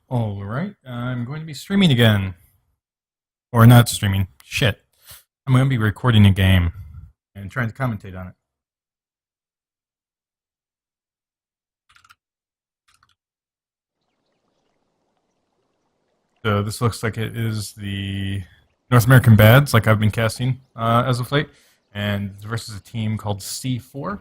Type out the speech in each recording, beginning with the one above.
Alright, I'm going to be streaming again. Or not streaming. Shit. I'm going to be recording a game and trying to commentate on it. So this looks like it is the North American Bads, like I've been casting as of late, and versus a team called C4.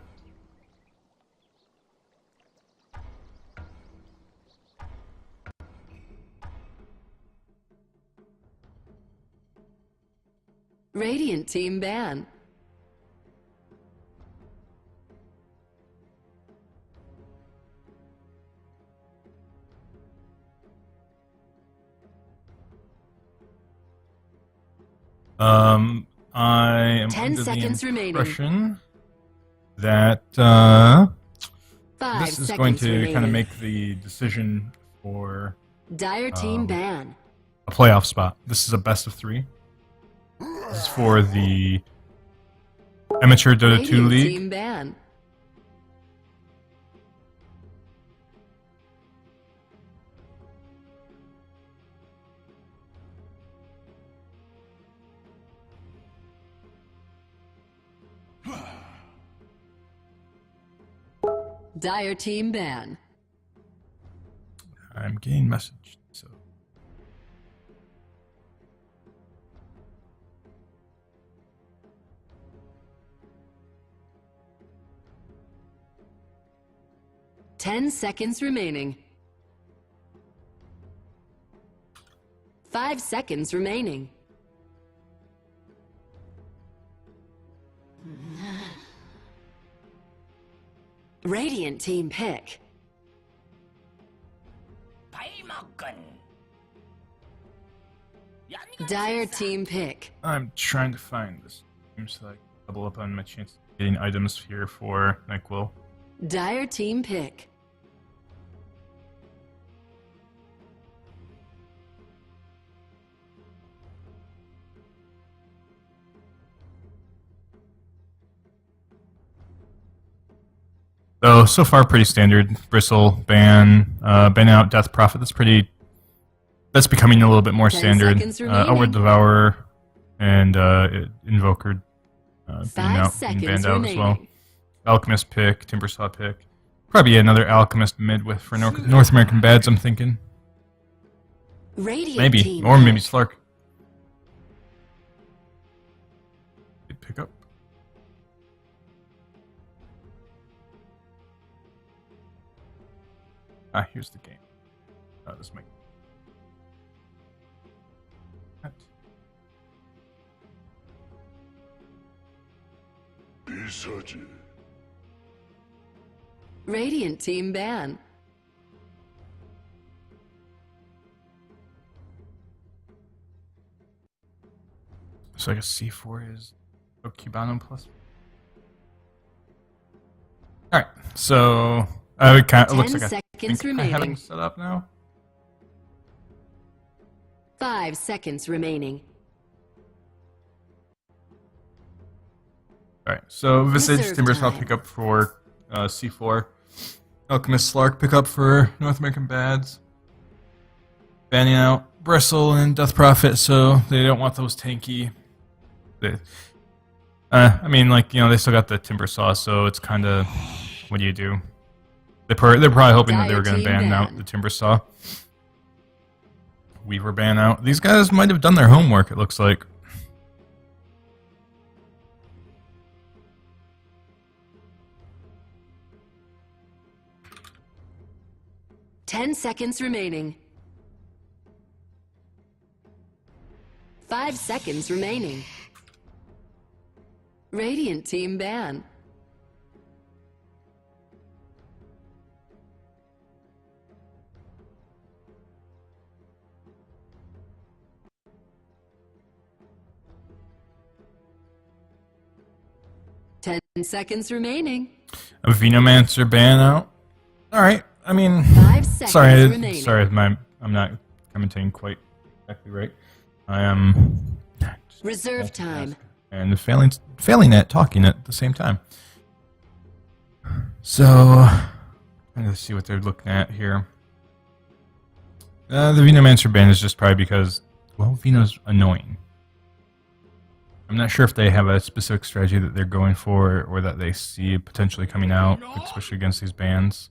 Radiant Team ban. I am 10 under seconds the remaining. impression that this is going to kind of make the decision for Dire Team ban. a playoff spot. This is a best of 3. This is for the Amateur Dota 2 Radiant League. Team ban. Dire Team ban. I'm getting messaged, so 10 seconds remaining. 5 seconds remaining. Radiant Team pick. Dire Team pick. I'm trying to find this. Seems like double up on my chance of getting items here for NyQuil. Dire Team pick. So far pretty standard. Bristle, ban, ban out, Death Prophet. That's becoming a little bit more 10 standard. seconds remaining. Outward Devourer and Invoker being 5 being seconds banned out as well. remaining. Alchemist pick, Timbersaw pick. Probably another Alchemist mid with for North American Bads, I'm thinking. Radiant Maybe. Team Or maybe pick. Slark. Good pickup. Ah, here's the game. This might. Radiant Team ban. So I guess C4 is Cubano plus. Alright, so it looks 10 like I seconds think I have remaining. it set up now. 5 seconds remaining. Alright, so Visage, Reserve Timbersaw time. pickup for C4. Alchemist Slark pickup for North American Bads. Banning out Bristle and Death Prophet, so they don't want those tanky. I mean, like, you know, they still got the Timbersaw, so it's kind of, what do you do? They're probably hoping that they were going to Dire team ban out ban. the Timbersaw. Weaver ban out. These guys might have done their homework, it looks like. Ten seconds remaining. 5 seconds remaining. Radiant Team ban. Ten seconds remaining. A Venomancer ban out. Alright, I mean, 5 seconds remaining. sorry, I'm not commentating quite exactly right. I am Reserve time. and failing at talking at the same time. So I'm gonna see what they're looking at here. The Venomancer ban is just probably because, well, Veno's annoying. I'm not sure if they have a specific strategy that they're going for or that they see potentially coming out, especially against these bans.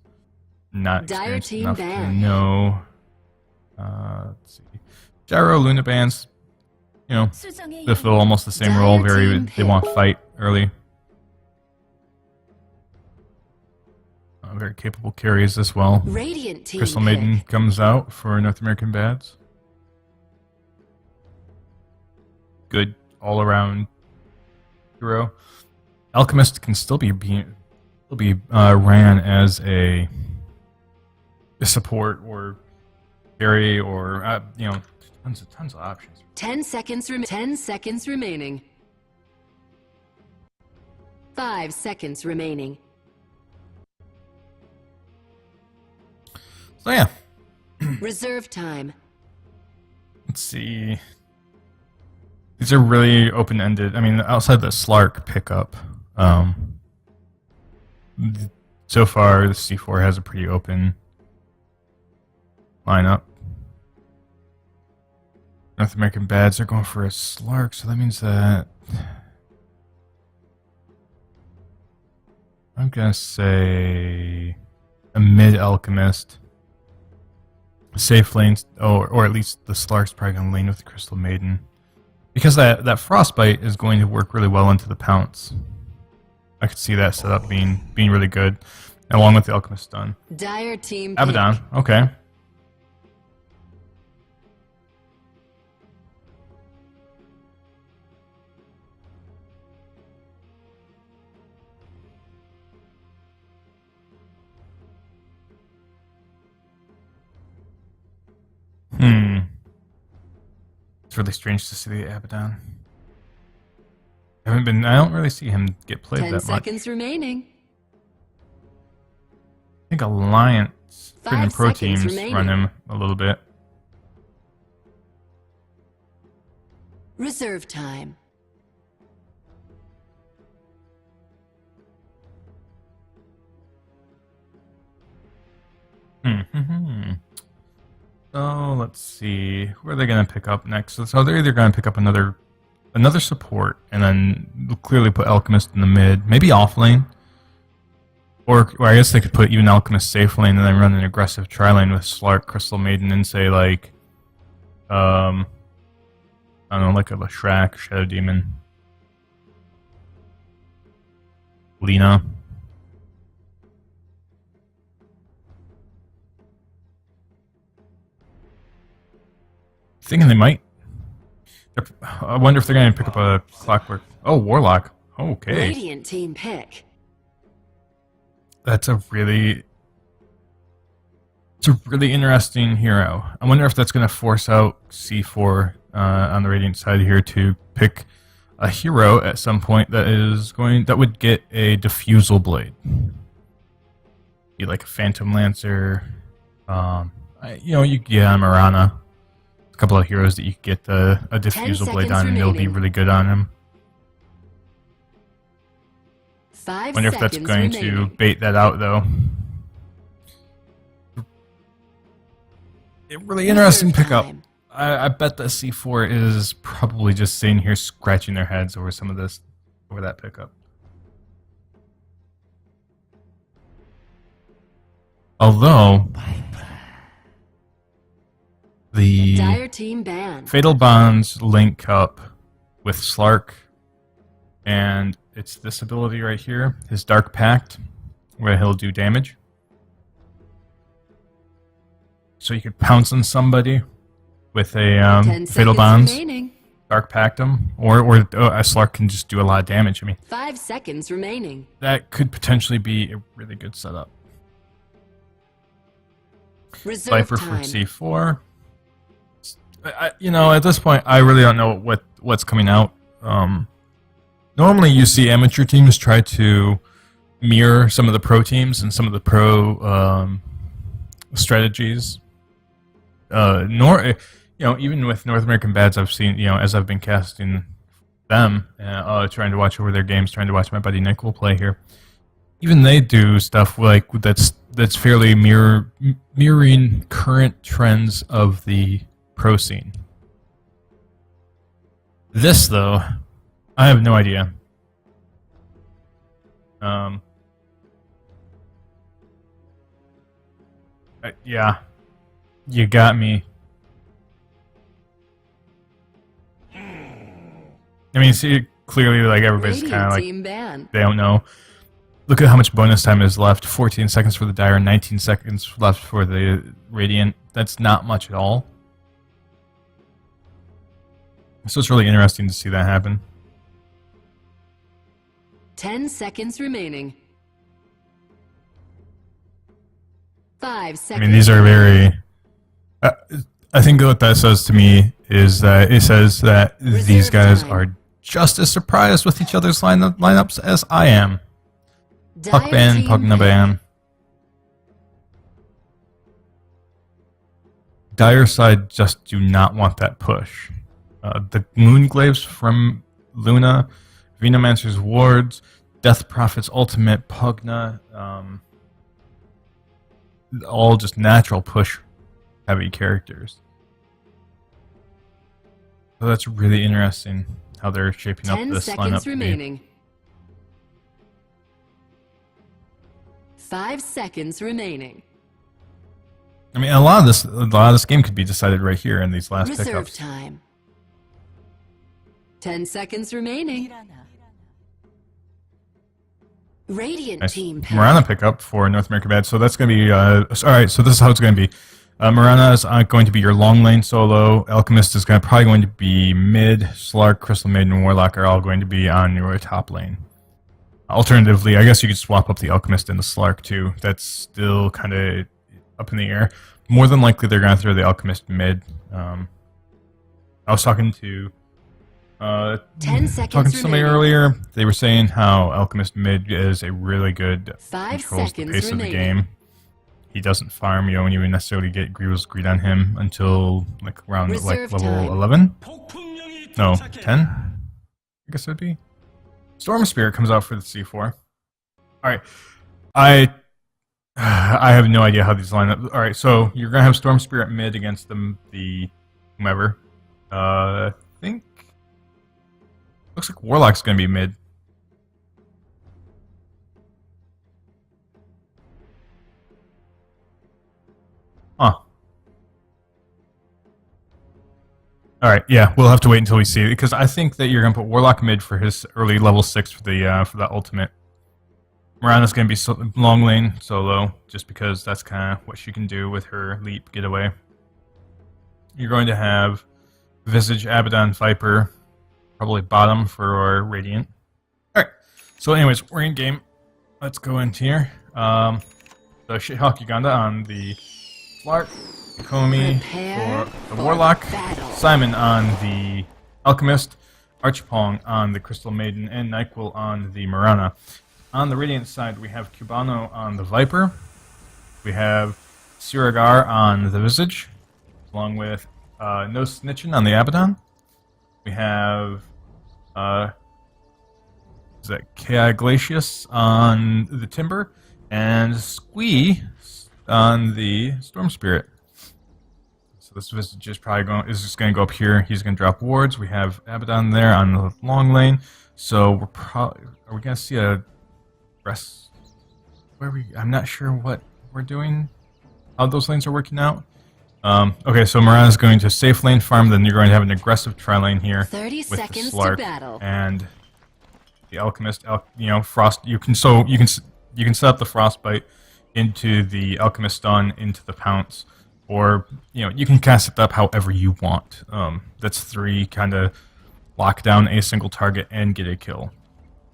Not experienced enough to know. Let's see. Gyro, Luna bans, you know, they fill almost the same role. They want fight early. Very capable carries as well. Crystal Maiden comes out for North American Bads. Good all-around hero. Alchemist can still be ran as a support or carry or you know, tons of options. 10 seconds remaining. 5 seconds remaining. So yeah. Reserve time. Let's see. These are really open-ended. I mean, outside the Slark pickup, so far the C4 has a pretty open lineup. North American Bads are going for a Slark, so that means that I'm gonna say a mid Alchemist. Safe lanes, or at least the Slark's probably going to lane with the Crystal Maiden. Because that Frostbite is going to work really well into the Pounce. I could see that setup being really good, along with the Alchemist stun. Dire team Abaddon, okay. It's really strange to see the Abaddon. I don't really see him get played that much. 10 seconds remaining. I think Alliance and Pro 5 teams remaining. run him a little bit. Reserve time. So let's see, who are they going to pick up next? So they're either going to pick up another support and then clearly put Alchemist in the mid, maybe off lane, or I guess they could put even Alchemist safe lane and then run an aggressive tri lane with Slark, Crystal Maiden, and say like, I don't know, like a Leshrac, Shadow Demon, Lina. Thinking they might. I wonder if they're going to pick up a Clockwork. Oh, Warlock. Okay. Radiant team pick. That's a really interesting hero. I wonder if that's going to force out C4 on the Radiant side here to pick a hero at some point that would get a Diffusal Blade. Be like a Phantom Lancer. Marana. Couple of heroes that you could get a Diffusal Blade on, and it'll be really good on him. 5 Wonder if that's seconds going remaining. to bait that out, though. A really interesting pickup. Time. I bet that C4 is probably just sitting here scratching their heads over over that pickup. Although the Dire team ban. Fatal Bonds link up with Slark, and it's this ability right here, his Dark Pact, where he'll do damage. So you could pounce on somebody with a 10 Fatal seconds Bonds, remaining. Dark Pact them, or a Slark can just do a lot of damage. I mean, 5 seconds remaining. that could potentially be a really good setup. Reserve Viper for time. C4. At this point, I really don't know what's coming out. Normally, you see amateur teams try to mirror some of the pro teams and some of the pro strategies. Even with North American Bads, I've seen, as I've been casting them, trying to watch over their games, trying to watch my buddy Nick will play here. Even they do stuff like that's that's fairly mirroring current trends of the pro scene. This, though, I have no idea. Yeah, you got me. I mean, see, clearly, like, everybody's kind of like, Team ban. they don't know. Look at how much bonus time is left. 14 seconds for the Dire, 19 seconds left for the Radiant. That's not much at all. So it's really interesting to see that happen. 10 seconds remaining. 5 I seconds. mean, these are very... I think what that says to me is that it says that these guys are just as surprised with each other's lineups as I am. Puck ban, Pugna ban. Dire side just do not want that push. The Moonglaves from Luna, Venomancer's Wards, Death Prophet's Ultimate, Pugna, all just natural push heavy characters. So that's really interesting how they're shaping up 10 this seconds lineup. remaining. 5 seconds remaining. I mean, a lot of this game could be decided right here in these last Reserve pickups. time. 10 seconds remaining. Radiant Nice. team. Marana pickup for North America Bad. So that's going to be... all right, so this is how it's going to be. Marana is going to be your long lane solo. Alchemist is probably going to be mid. Slark, Crystal Maiden, and Warlock are all going to be on your top lane. Alternatively, I guess you could swap up the Alchemist and the Slark too. That's still kind of up in the air. More than likely, they're going to throw the Alchemist mid. I was talking to 10 seconds somebody remaining. earlier. They were saying how Alchemist mid is a really good 5 controls the seconds pace of the remaining. game. He doesn't farm. You don't even necessarily get Grievous Greed on him until like around Reserve level time. 11. No, 10. I guess it'd be. Storm Spirit comes out for the C4. All right, I have no idea how these line up. All right, so you're gonna have Storm Spirit mid against the whomever. I think looks like Warlock's gonna be mid. Huh. Alright, yeah, we'll have to wait until we see it, because I think that you're going to put Warlock mid for his early level 6 for the ultimate. Mirana's going to be long lane solo, just because that's kind of what she can do with her leap getaway. You're going to have Visage, Abaddon, Viper, probably bottom for our Radiant. Alright, so anyways, we're in game. Let's go into here. The Shithawk Uganda on the Slark, Komi Prepare for the Warlock, battle. Simon on the Alchemist, Archipong on the Crystal Maiden, and Nyquil on the Marana. On the Radiant side, we have Cubano on the Viper. We have Siragar on the Visage, along with No Snitchin on the Abaddon. We have is that Ki Glacius on the Timber, and Squee on the Storm Spirit. So this Visage is probably just going to go up here. He's going to drop wards. We have Abaddon there on the long lane. So we're probably are we going to see a rest? I'm not sure what we're doing. How those lanes are working out. Okay, so Mirana's going to safe lane farm. Then you're going to have an aggressive tri lane here 30 with the seconds to Slark battle. and the Alchemist. Frost. You can set up the Frostbite into the Alchemist stun, into the Pounce, or you can cast it up however you want. That's 3 kind of lock down a single target and get a kill.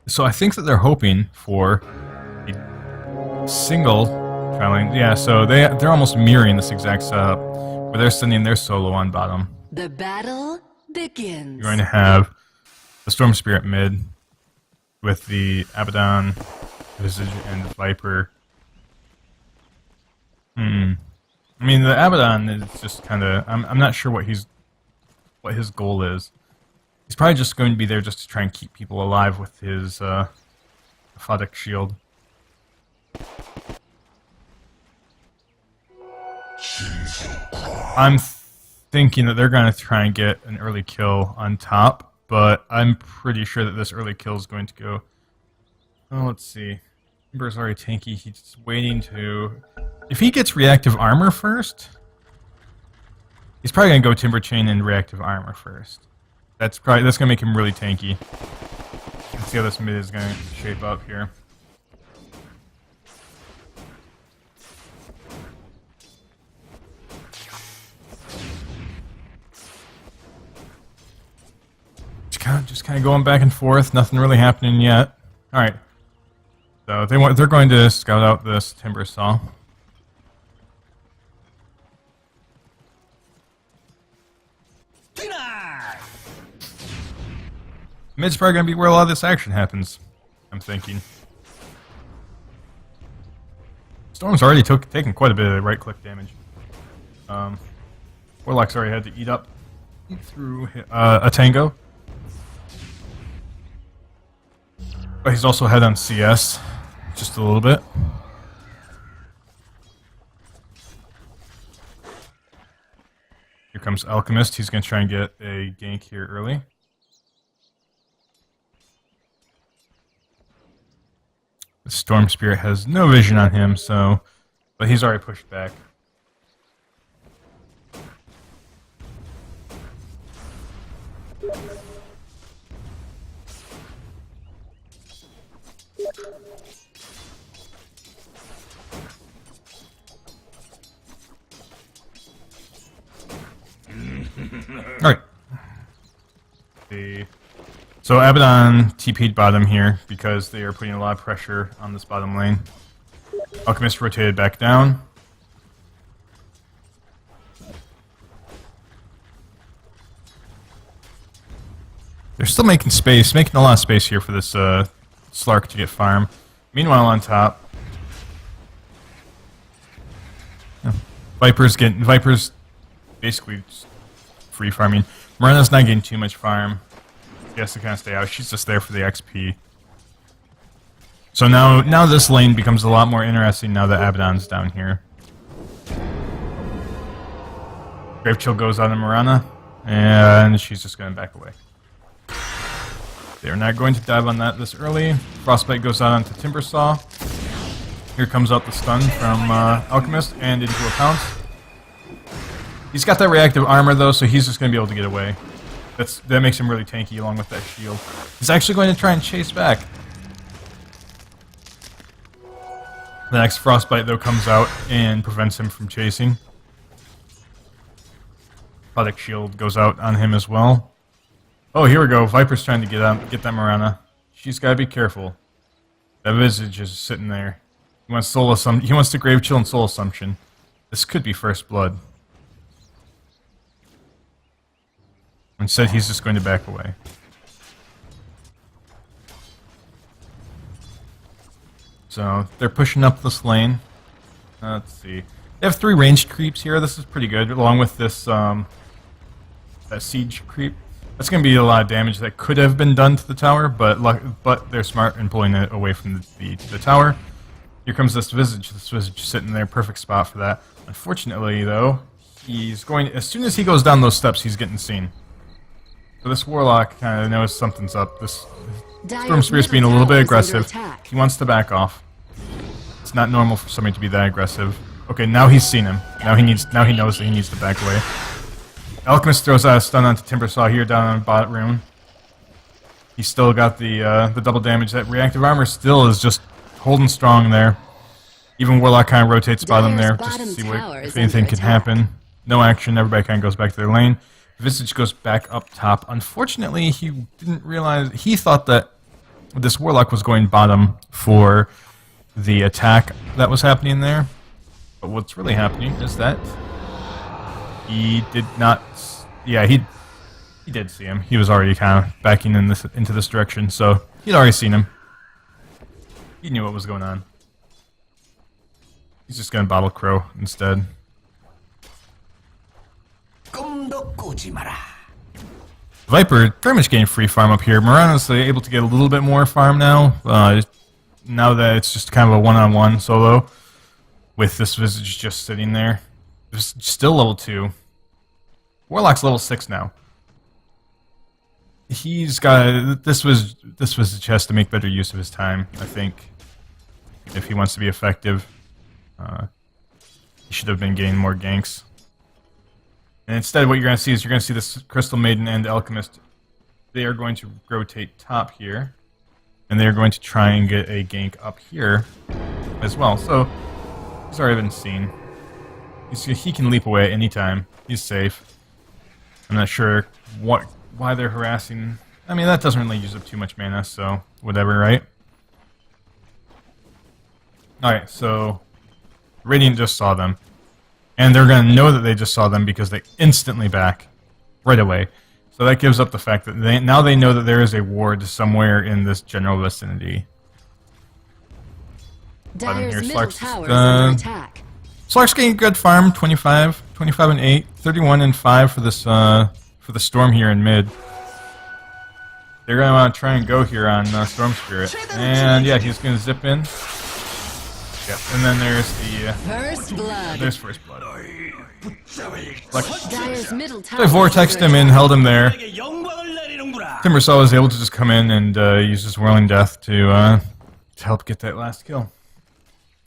So I think that they're hoping for a single tri-lane. Yeah, so they're almost mirroring this exact setup where they're sending their solo on bottom. The battle begins. You're going to have the Storm Spirit mid with the Abaddon, Visage, and Viper. I mean, the Abaddon is just kind of... I'm not sure what his goal is. He's probably just going to be there just to try and keep people alive with his Aphotic Shield. I'm thinking that they're going to try and get an early kill on top, but I'm pretty sure that this early kill is going to go... Oh, let's see. Timber's already tanky. He's waiting to... If he gets reactive armor first, he's probably going to go Timber Chain and reactive armor first. That's going to make him really tanky. Let's see how this mid is going to shape up here. Just kind of going back and forth. Nothing really happening yet. All right. So they're going to scout out this Timber Saw. Mid's probably going to be where a lot of this action happens, I'm thinking. Storm's already taken quite a bit of right-click damage. Warlock's already had to eat through a Tango. But he's also had on CS, just a little bit. Here comes Alchemist. He's going to try and get a gank here early. The Storm Spirit has no vision on him, so... But he's already pushed back. Alright. So Abaddon TP'd bottom here because they are putting a lot of pressure on this bottom lane. Alchemist rotated back down. They're still making space, making a lot of space here for this Slark to get farm. Meanwhile on top, Viper's basically free farming. Morana's not getting too much farm. She has to kind of stay out. She's just there for the XP. So now this lane becomes a lot more interesting now that Abaddon's down here. Grave Chill goes out on Morana, and she's just going to back away. They're not going to dive on that this early. Frostbite goes out onto Timbersaw. Here comes out the stun from Alchemist and into a pounce. He's got that reactive armor though, so he's just going to be able to get away. That makes him really tanky along with that shield. He's actually going to try and chase back. The next Frostbite though comes out and prevents him from chasing. Product Shield goes out on him as well. Oh, here we go. Viper's trying to get that Morana. She's got to be careful. That Visage is sitting there. He wants he wants to Grave Chill and Soul Assumption. This could be First Blood. Instead, he's just going to back away. So, they're pushing up this lane. Let's see. They have 3 ranged creeps here. This is pretty good, along with this that siege creep. That's going to be a lot of damage that could have been done to the tower, but they're smart in pulling it away from the tower. Here comes this Visage. This Visage sitting there, perfect spot for that. Unfortunately, though, as soon as he goes down those steps, he's getting seen. So this Warlock kind of knows something's up. This Storm Spirit's being a little bit aggressive. He wants to back off. It's not normal for somebody to be that aggressive. Okay, now he's seen him. Now he knows that he needs to back away. Alchemist throws out a stun onto Timbersaw here down on bot rune. He's still got the double damage. That reactive armor still is just holding strong there. Even Warlock kind of rotates bottom there just to see if anything can happen. No action. Everybody kind of goes back to their lane. Visage goes back up top. Unfortunately, he didn't realize... He thought that this Warlock was going bottom for the attack that was happening there. But what's really happening is that he did not... Yeah, he did see him. He was already kind of backing into this direction, so he'd already seen him. He knew what was going on. He's just going to Bottle Crow instead. Viper very much getting free farm up here. Morana's able to get a little bit more farm now. Now that it's just kind of a one-on-one solo with this Visage just sitting there. Just still level 2. Warlock's level 6 now. He's got this was a chest to make better use of his time, I think. If he wants to be effective, he should have been getting more ganks. And instead, what you're going to see is this Crystal Maiden and Alchemist. They are going to rotate top here, and they are going to try and get a gank up here as well. So he's already been seen. He can leap away at any time. He's safe. I'm not sure why they're harassing. I mean, that doesn't really use up too much mana, so whatever, right? Alright, so Radiant just saw them. And they're going to know that they just saw them because they instantly back right away. So that gives up the fact that now they know that there is a ward somewhere in this general vicinity. Dyer's middle tower is under attack. Slark's getting good farm, 25 and 8, 31 and 5 for this for the Storm here in mid. They're going to want to try and go here on Storm Spirit. And yeah, he's going to zip in. Yeah, and then there's the First blood. There's first blood. Dyer's middle tower. So I vortexed him in, held him there. Timbersaw was able to just come in and use his Whirling Death to help get that last kill.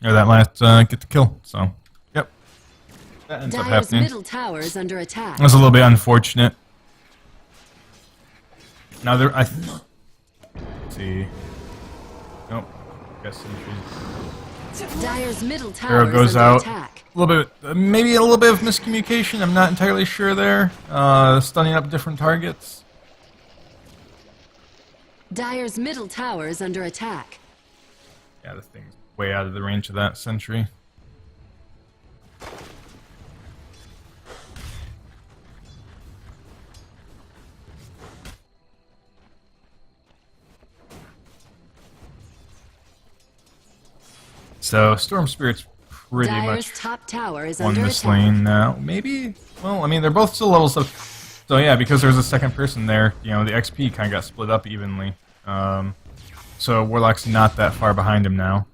Or that last get the kill. So, yep. That ends up happening. Middle tower is under attack. That was a little bit unfortunate. Now there let's see. Nope. Guess Dyer's middle tower Arrow goes is under out. attack. A little bit, maybe a little bit of miscommunication. I'm not entirely sure there. Stunning up different targets. Dyer's middle tower is under attack. Yeah, this thing's way out of the range of that sentry. So Storm Spirit's pretty Dyer's much top tower is won under this attack. lane now. Maybe. Well, I mean, they're both still levels up. So yeah, because there's a second person there, you know, the XP kind of got split up evenly. So Warlock's not that far behind him now.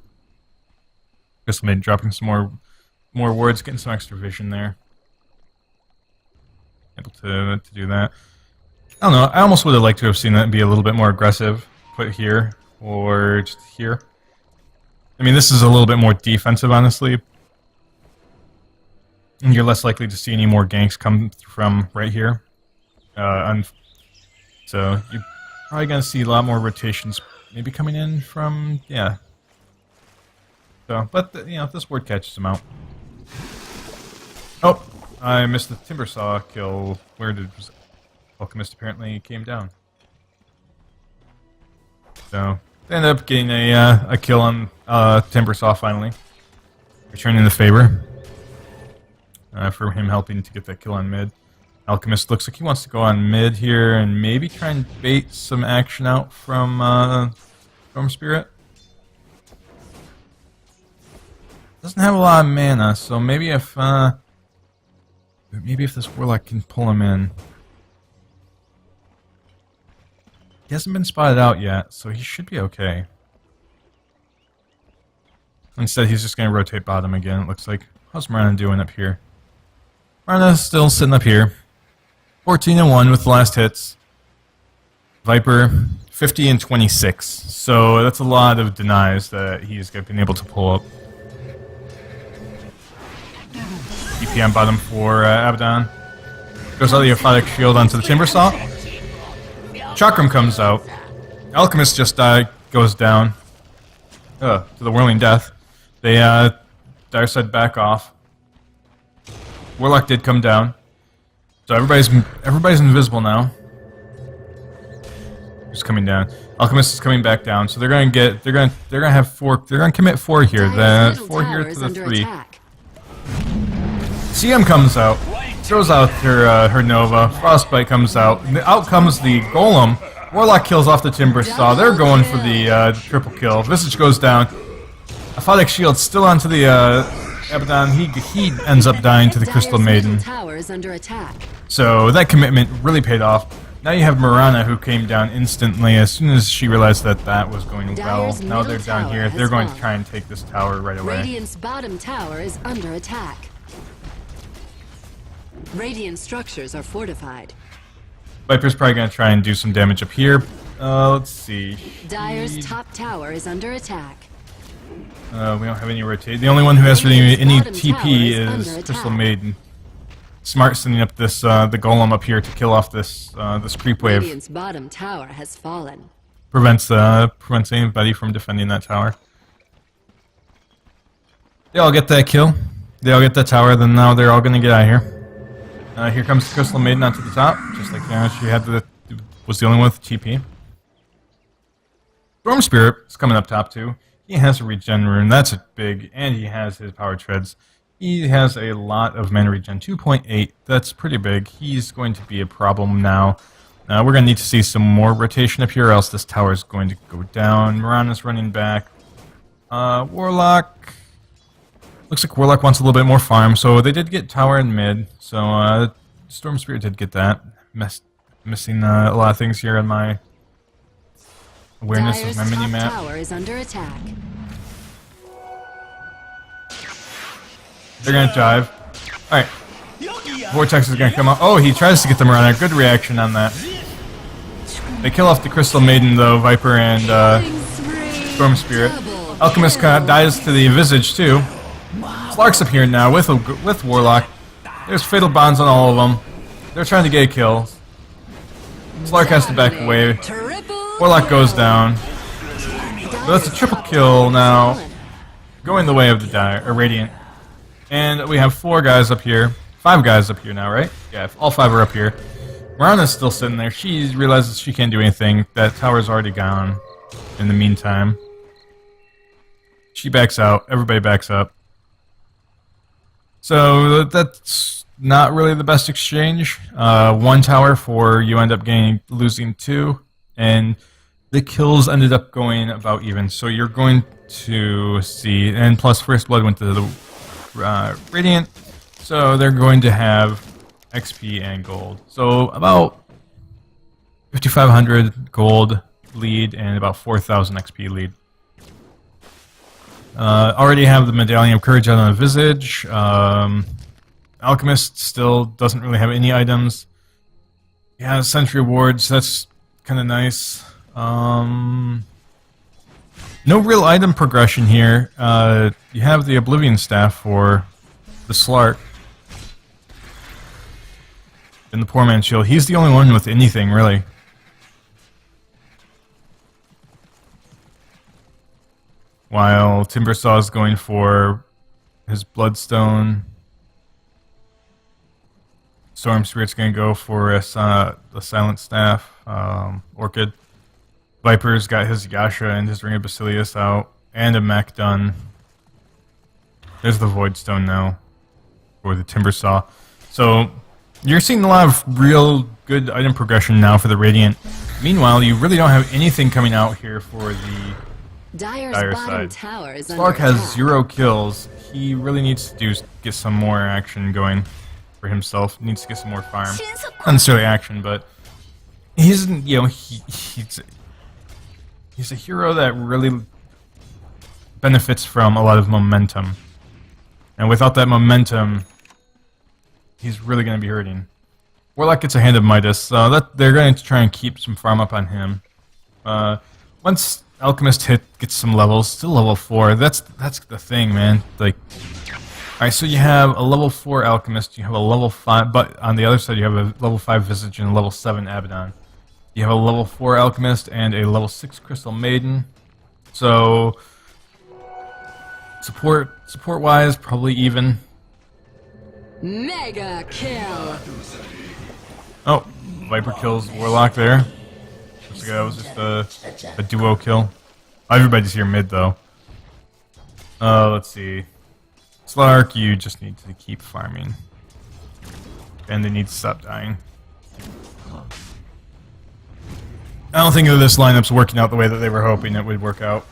Just made dropping some more wards, getting some extra vision there. Able to do that. I don't know. I almost would have liked to have seen that be a little bit more aggressive. Put here or just here. I mean, this is a little bit more defensive, honestly. And you're less likely to see any more ganks come from right here. So you're probably going to see a lot more rotations maybe coming in from, yeah. So, but, you know, if this ward catches him out. Oh, I missed the Timbersaw kill. Where did Alchemist apparently came down? So, they ended up getting a kill on Timbersaw finally. Returning the favor. For him helping to get that kill on mid. Alchemist looks like he wants to go on mid here and maybe try and bait some action out from Storm Spirit. Doesn't have a lot of mana, so maybe if this Warlock can pull him in. He hasn't been spotted out yet, so he should be okay. Instead, he's just going to rotate bottom again, it looks like. How's Marana doing up here? Marana's still sitting up here. 14 and 1 with the last hits. Viper, 50 and 26. So that's a lot of denies that he's been able to pull up. EP on bottom for Abaddon. Goes out the Aphotic Shield onto the Timbersaw. Chakram comes out. Alchemist just goes down. To the Whirling Death. They, Dire said back off. Warlock did come down. So everybody's invisible now. Just coming down. Alchemist is coming back down. So they're gonna have 4. They're gonna commit 4 here. The 4 here to the 3. CM comes out. Throws out her Nova. Frostbite comes out. And out comes the Golem. Warlock kills off the Timbersaw. They're going for the triple kill. Visage goes down. Aphotic Shield still onto the Abaddon. He ends up dying to the Crystal Maiden. So that commitment really paid off. Now you have Marana who came down instantly as soon as she realized that that was going well. Now they're down here. They're going to try and take this tower right away. Radiant's bottom tower is under attack. Radiant structures are fortified. Viper's probably going to try and do some damage up here. Let's see. Dire's top tower is under attack. We don't have any rotate. The only one who has any Radiant's bottom TP tower is is under Crystal attack. Maiden. Smart sending up this the golem up here to kill off this this creep wave. Radiant's bottom tower has fallen. Prevents anybody from defending that tower. They all get that kill. They all get that tower. Then now they're all gonna get out of here. Here comes the Crystal Maiden onto the top, just like she had was the only one with TP. Storm Spirit is coming up top too. He has a regen rune. That's a big, and he has his power treads. He has a lot of mana regen, 2.8. That's pretty big. He's going to be a problem now. We're going to need to see some more rotation up here, or else this tower is going to go down. Mirana's running back. Warlock. Looks like Warlock wants a little bit more farm, so they did get tower in mid. So Storm Spirit did get that. Missing a lot of things here in my awareness of Dire's my mini top map. tower is under attack. They're gonna dive. Alright. Vortex is gonna come out. Oh, he tries to get them around there. Good reaction on that. They kill off the Crystal Maiden though, Viper and Storm Spirit. Alchemist dies to the Visage too. Slark's up here now with Warlock. There's Fatal Bonds on all of them. They're trying to get a kill. Slark has to back away. Warlock goes down. But that's a triple kill now. Going the way of the Radiant. And we have 4 guys up here. 5 guys up here now, right? Yeah, all 5 are up here. Mirana's still sitting there. She realizes she can't do anything. That tower's already gone in the meantime. She backs out. Everybody backs up. So that's not really the best exchange. 1 tower for you end up losing 2. And the kills ended up going about even. So you're going to see... And plus First Blood went to the Radiant, so they're going to have XP and gold. So about 5,500 gold lead and about 4,000 XP lead. Already have the Medallion of Courage out on the Visage. Alchemist still doesn't really have any items. Yeah, Sentry Wards, that's kind of nice. No real item progression here. You have the Oblivion Staff for the Slark. And the Poor Man's Shield. He's the only one with anything, really. While Timbersaw is going for his Bloodstone. Storm Spirit's going to go for the Silent Staff. Orchid. Viper's got his Yasha and his Ring of Basilius out, and a mech done. There's the Void Stone now, for the Timbersaw. So, you're seeing a lot of real good item progression now for the Radiant. Meanwhile, you really don't have anything coming out here for the Dire's Dire bottom side. tower is under Slark has attack. 0 kills. He really needs to get some more action going for himself. Needs to get some more farm. Not necessarily action, but he's, you know, he's a hero that really benefits from a lot of momentum. And without that momentum, he's really going to be hurting. Warlock gets a Hand of Midas, so they're going to try and keep some farm up on him. Once Alchemist gets some levels, still level 4, that's the thing, man. Like, alright, so you have a level 4 Alchemist, you have a level 5, but on the other side you have a level 5 Visage and a level 7 Abaddon. You have a level 4 Alchemist and a level 6 Crystal Maiden. So support wise, probably even. Mega kill. Oh, Viper kills Warlock there. Looks like that was just a duo kill. Everybody's here mid though. Let's see. Slark, you just need to keep farming. And they need to stop dying. I don't think that this lineup's working out the way that they were hoping it would work out.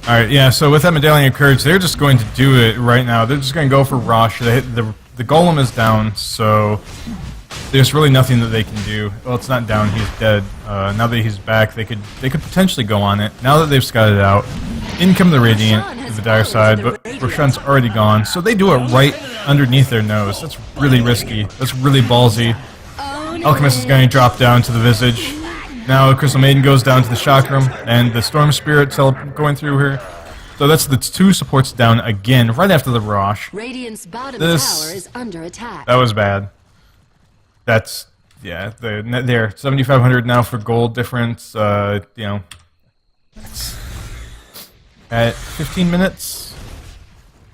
Alright, yeah, so with that Medallion of Courage, they're just going to do it right now. They're just going to go for Rosh. The Golem is down, so there's really nothing that they can do. Well, it's not down, he's dead. Now that he's back, they could potentially go on it. Now that they've scouted it out, In come the Radiant to the Dire side, but Roshan's already gone, so they do it right underneath their nose. That's really risky. That's really ballsy. Alchemist is going to drop down to the Visage. Now Crystal Maiden goes down to the Chakram, and the Storm Spirit going through her. So that's the 2 supports down again, right after the Rosh. Radiant's bottom tower is under attack. That was bad. That's, yeah, they're 7,500 now for gold difference. You know, at 15 minutes,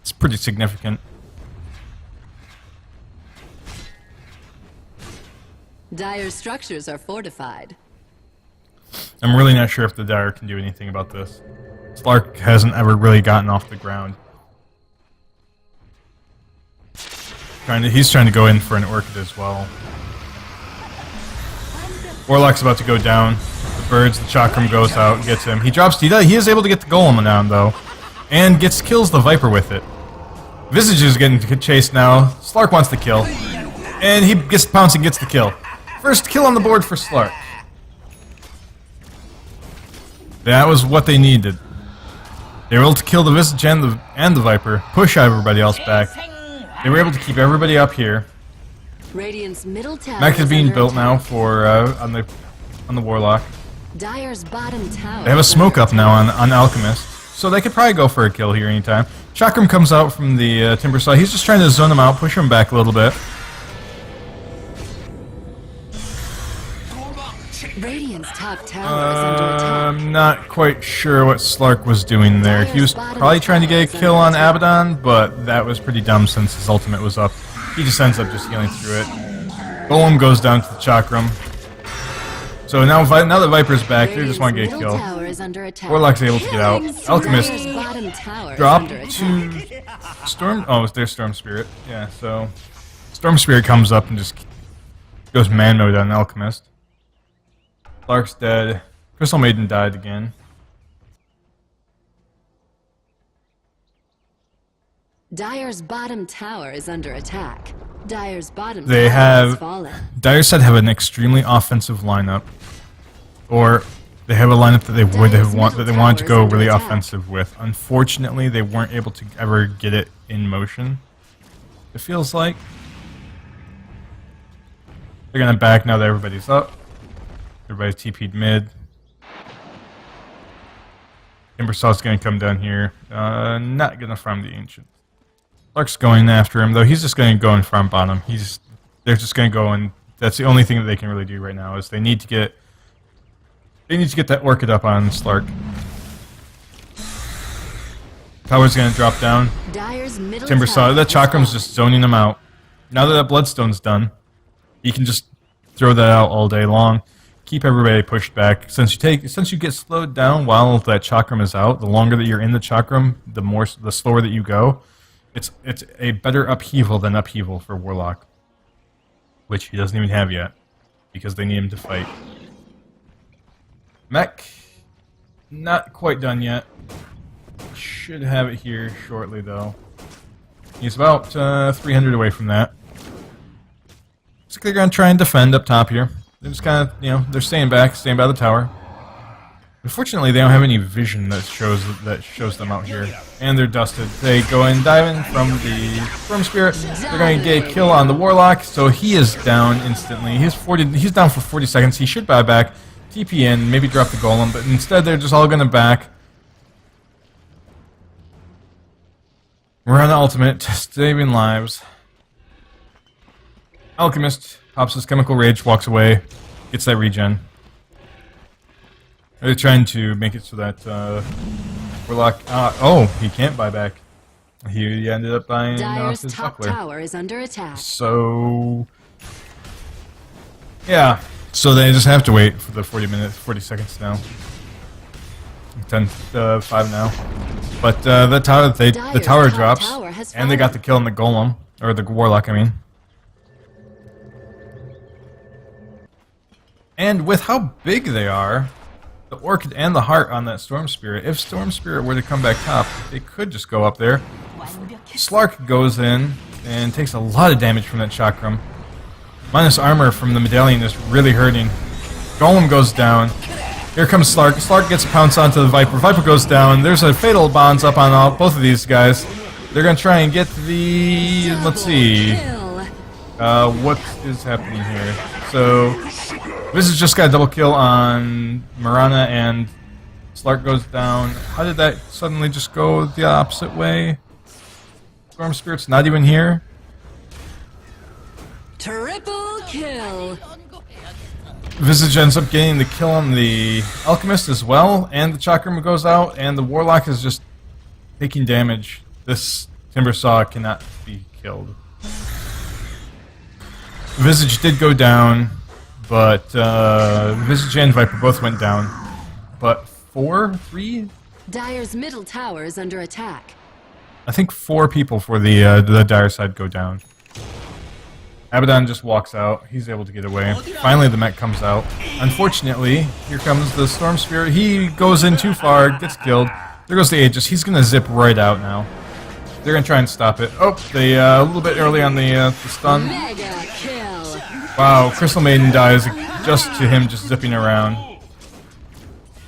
it's pretty significant. Dire structures are fortified. I'm really not sure if the Dire can do anything about this. Slark hasn't ever really gotten off the ground. He's trying to go in for an Orchid as well. Warlock's about to go down. The birds, the Chakram goes out, gets him. He is able to get the Golem down though, and kills the Viper with it. Visage is getting chased now. Slark wants the kill, and he gets the pounce and gets the kill. First kill on the board for Slark. That was what they needed. They were able to kill the Visage and the Viper, push everybody else back. They were able to keep everybody up here. Radiant's middle tower Mech is being built now for on the Warlock. Dire's bottom tower. They have a smoke up now on Alchemist, so they could probably go for a kill here anytime. Chakram comes out from the Timber side. He's just trying to zone him out, push him back a little bit. Radiant's top tower is under attack. I'm not quite sure what Slark was doing there. He was probably trying to get a kill on Abaddon, but that was pretty dumb since his ultimate was up. He just ends up just healing through it. Golem goes down to the Chakram. So now the Viper's back, they just want to get a kill. Warlock's able to get out. Alchemist dropped to Storm. Oh, it's their Storm Spirit. Yeah, so Storm Spirit comes up and just goes man mode on Alchemist. Clark's dead. Crystal Maiden died again. Dire's bottom tower is under attack. Dire's bottom They tower have has fallen. Dire said have an extremely offensive lineup, or they have a lineup that they wanted to go really offensive with. Unfortunately, they weren't able to ever get it in motion. It feels like they're gonna back now that everybody's up. Everybody's TP'd mid. Timbersaw's gonna come down here. Not gonna farm the Ancient. Clark's going after him, though. He's just going to go and farm bottom. They're just going to go, and that's the only thing that they can really do right now is they need to get that Orchid up on Slark. Tower's going to drop down. Timbersaw, that Chakram's just zoning them out. Now that Bloodstone's done, he can just throw that out all day long. Keep everybody pushed back. Since you get slowed down while that Chakram is out, the longer that you're in the Chakram, the slower that you go. It's a better upheaval than upheaval for Warlock, which he doesn't even have yet, because they need him to fight. Mech, not quite done yet. Should have it here shortly, though. He's about 300 away from that. Looks like they're going to try and defend up top here. They're just kind of, they're staying back, staying by the tower. Unfortunately, they don't have any vision that shows them out here, and they're dusted. They go and dive in from the Storm Spirit. They're going to get a kill on the Warlock, so he is down instantly. He's down for 40 seconds. He should buy back, TP in, maybe drop the Golem, but instead they're just all going to back. We're on the ultimate, saving lives. Alchemist pops his Chemical Rage, walks away, gets that regen. They're trying to make it so that Warlock. Oh, he can't buy back. He ended up buying Dire's his top buckler. tower is under attack. So yeah, so they just have to wait for the 40 seconds now. 5 now. But the tower drops, and they got the kill on the Golem, or the Warlock, I mean. And with how big they are, the Orchid and the Heart on that Storm Spirit, if Storm Spirit were to come back top, they could just go up there. Slark goes in and takes a lot of damage from that Chakram. Minus armor from the Medallion is really hurting. Golem goes down. Here comes Slark. Slark gets a pounce onto the Viper. Viper goes down. There's a fatal bonds up on both of these guys. They're gonna try and get the... let's see. What is happening here? So, this has just got a double kill on Marana, and Slark goes down. How did that suddenly just go the opposite way? Storm Spirit's not even here. Triple kill. Visage ends up getting the kill on the Alchemist as well, and the Chakram goes out, and the Warlock is just taking damage. This Timbersaw cannot be killed. Visage did go down, but Visage and Viper both went down. But 3? Dire's middle tower is under attack. I think 4 people for the Dire side go down. Abaddon just walks out. He's able to get away. Finally, the mech comes out. Unfortunately, here comes the Storm Spirit. He goes in too far, gets killed. There goes the Aegis. He's gonna zip right out now. They're gonna try and stop it. Oh, they a little bit early on the stun. Mega kill. Wow, Crystal Maiden dies just to him just zipping around.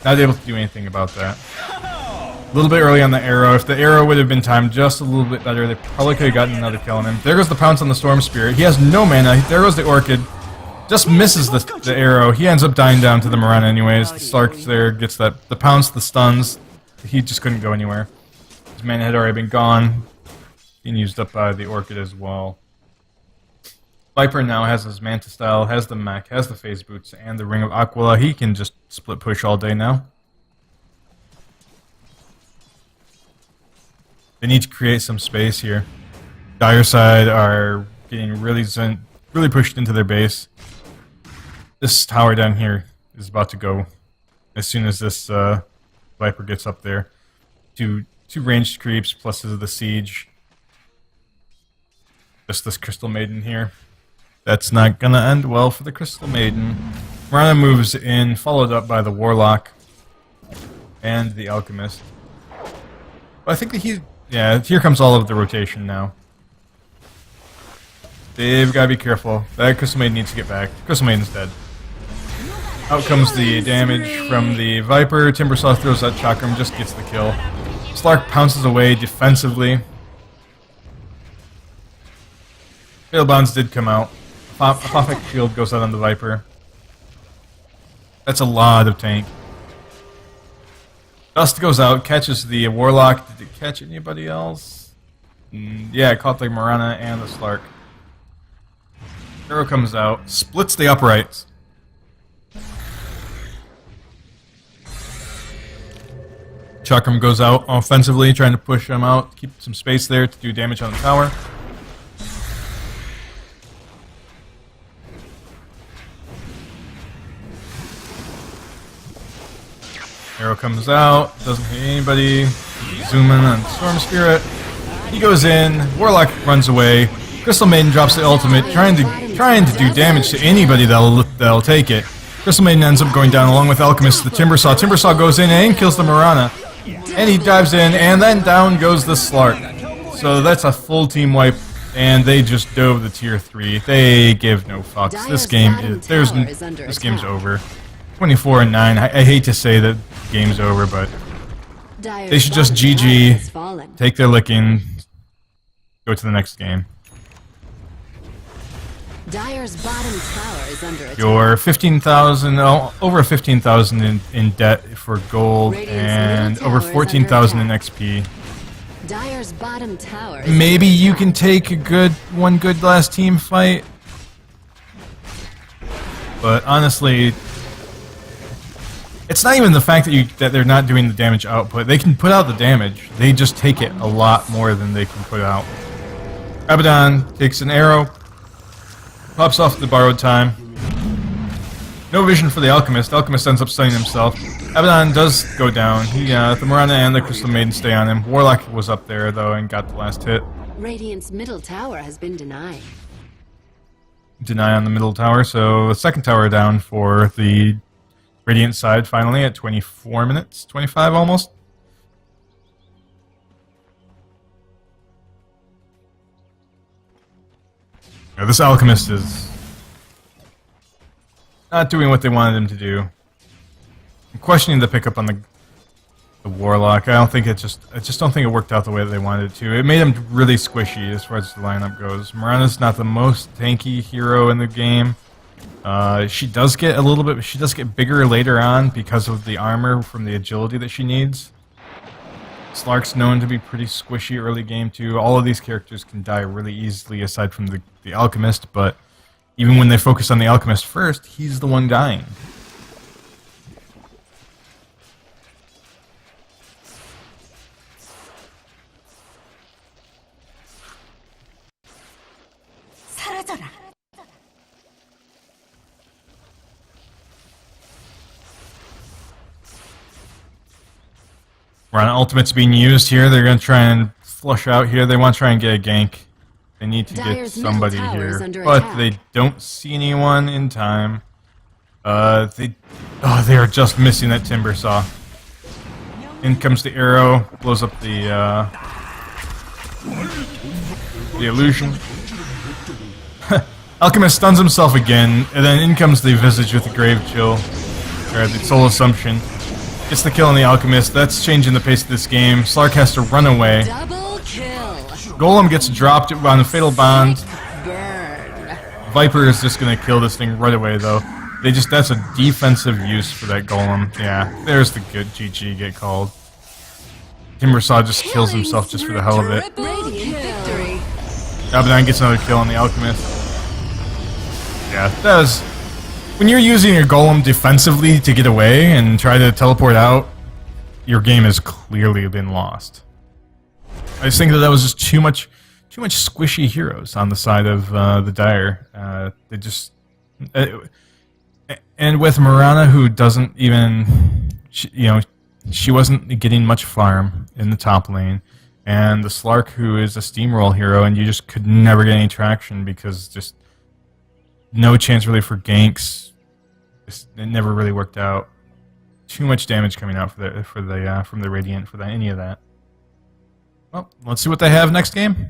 Not able to do anything about that. A little bit early on the arrow. If the arrow would have been timed just a little bit better, they probably could have gotten another kill on him. There goes the pounce on the Storm Spirit. He has no mana. There goes the Orchid. Just misses the arrow. He ends up dying down to the Marana anyways. The Slark there gets the pounce, the stuns. He just couldn't go anywhere. His mana had already been gone. Being used up by the Orchid as well. Viper now has his Manta Style, has the mech, has the Phase Boots, and the Ring of Aquila. He can just split push all day now. They need to create some space here. Dire side are getting really pushed into their base. This tower down here is about to go as soon as this Viper gets up there. Two ranged creeps plus the siege. Just this Crystal Maiden here. That's not gonna end well for the Crystal Maiden. Marana moves in, followed up by the Warlock and the Alchemist. But I think that yeah, here comes all of the rotation now. They've got to be careful. That Crystal Maiden needs to get back. Crystal Maiden's dead. Out comes the damage from the Viper. Timbersaw throws that Chakram, just gets the kill. Slark pounces away defensively. Fail Bonds did come out. Apophic Shield goes out on the Viper. That's a lot of tank. Dust goes out, catches the Warlock. Did it catch anybody else? Yeah, it caught the Marana and the Slark. Arrow comes out, splits the uprights. Chakram goes out offensively, trying to push him out, keep some space there to do damage on the tower. Arrow comes out, doesn't hit anybody. Zoom in on Storm Spirit. He goes in, Warlock runs away. Crystal Maiden drops the ultimate, trying to do damage to anybody that'll take it. Crystal Maiden ends up going down along with Alchemist, the Timbersaw. Timbersaw goes in and kills the Marana. And he dives in, and then down goes the Slark. So that's a full team wipe, and they just dove the tier 3. They give no fucks. This game's over. 24-9. I hate to say that the game's over, but they should just GG, take their licking, go to the next game. Dire's bottom tower is under attack. You're 15,000, over 15,000 in debt for gold, and over 14,000 in XP. Dire's bottom tower. Maybe you can take one good last team fight, but honestly, it's not even the fact that they're not doing the damage output. They can put out the damage. They just take it a lot more than they can put out. Abaddon takes an arrow, pops off the borrowed time. No vision for the Alchemist. Alchemist ends up stunning himself. Abaddon does go down. The Marana and the Crystal Maiden stay on him. Warlock was up there though and got the last hit. Radiant's middle tower has been denied. Deny on the middle tower, so the second tower down for the Radiant side finally at 24 minutes, 25 almost. Yeah, this Alchemist is not doing what they wanted him to do. questioning the pickup on the Warlock. I just don't think it worked out the way that they wanted it to. It made him really squishy as far as the lineup goes. Mirana's not the most tanky hero in the game. She does get a little bit. She does get bigger later on because of the armor from the agility that she needs. Slark's known to be pretty squishy early game too. All of these characters can die really easily, aside from the Alchemist. But even when they focus on the Alchemist first, he's the one dying. Rana ultimate's being used here. They're going to try and flush out here. They want to try and get a gank. They need to get somebody here. But they don't see anyone in time. They are just missing that Timber Saw. In comes the arrow. Blows up the illusion. Alchemist stuns himself again. And then in comes the Visage with the Grave Chill. Or the Soul Assumption. Gets the kill on the Alchemist. That's changing the pace of this game. Slark has to run away. Double kill. Golem gets dropped on the Fatal Bond. Burn. Viper is just gonna kill this thing right away, though. That's a defensive use for that Golem. Yeah, there's the good GG get called. Timbersaw just kills himself just for the hell of it. Victory. Abaddon gets another kill on the Alchemist. Yeah, that was... When you're using your Golem defensively to get away and try to teleport out, your game has clearly been lost. I just think that was just too much squishy heroes on the side of the Dire. They just... and with Mirana, who doesn't even... She wasn't getting much farm in the top lane. And the Slark, who is a steamroll hero, and you just could never get any traction because just no chance really for ganks. It never really worked out. Too much damage coming out from the Radiant for any of that. Well, let's see what they have next game.